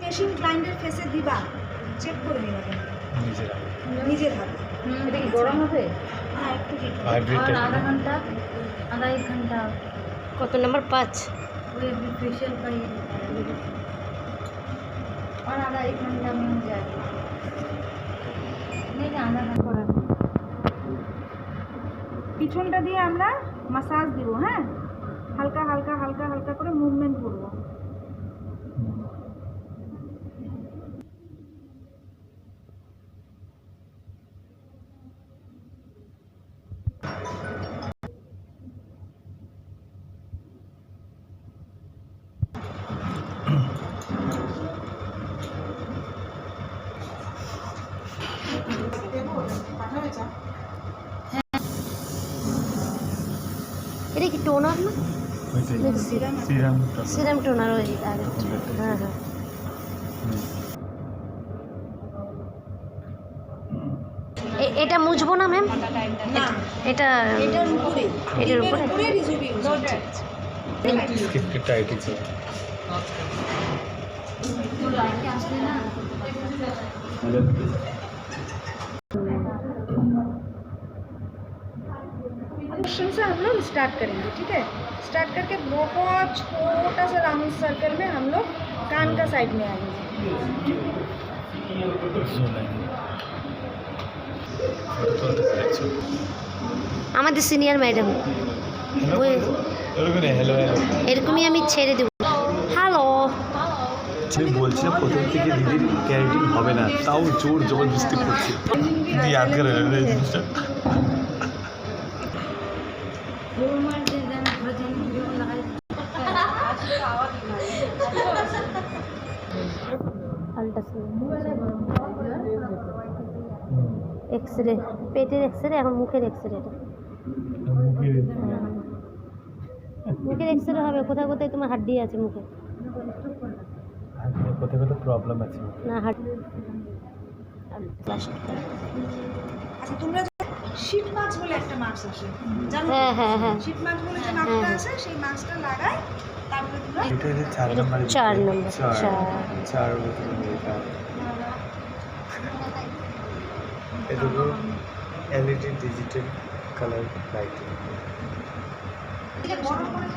Machine grinder ফেসে দিবা, check করে নিবা নিজের হাতে। এটা কি গরম হবে? হ্যাঁ, একটু হিট। और आधा घंटा, आधा 1 घंटा কত নাম্বার 5? वो फेशियल का ही और आधा 1 घंटा में हो जाएगा। नहीं आधा घंटा। পিছনটা দিয়ে আমরা মাসাজ দিব। হ্যাঁ, হালকা হালকা হালকা হালকা করে মুভমেন্ট করব। এটা কি টোনার না? সিরাম টোনার ওই আগে। হ্যাঁ হ্যাঁ। এটা মুছবো না ম্যাম? না, এটা এটার উপরে, এটার উপরে রিজুভি ইউজ হচ্ছে। क्वेश्चन से हम लोग स्टार्ट करेंगे, ठीक है? स्टार्ट करके बहुत छोटा सा राउंड सर्कल में हम लोग कान का साइड में आएंगे। আমাদের সিনিয়র ম্যাডাম এরকমই আমি ছেড়ে দেবো। হ্যালো, আমি বলছিলাম প্রথম থেকে দিদির ক্যারেটিন হবে না, তাও জোর জবরদস্তি করছে। দিদি याद कर रहे हैं जिनिसটা। এক্সরে, পেটের এক্সরে, এখন মুখের এক্সরে। মুখের এক্সরে হবে। কোথায় কোথায় তোমার হাড্ডি আছে মুখে? কোথায় কোথায় প্রবলেম আছে না হাড। আচ্ছা, তোমরা শীট মাস্ক বলে একটা মাস্ক আসে, জানো? হ্যাঁ হ্যাঁ হ্যাঁ। শীট মাস্ক বলে যে মাস্কটা আছে, সেই মাস্কটা লাগাই, তারপরে তোমরা এটা যে 4 নম্বর 4 নম্বর 4 এটা এগুলো এলইডি ডিজিটাল কালার লাইটিং। এটা বড় করে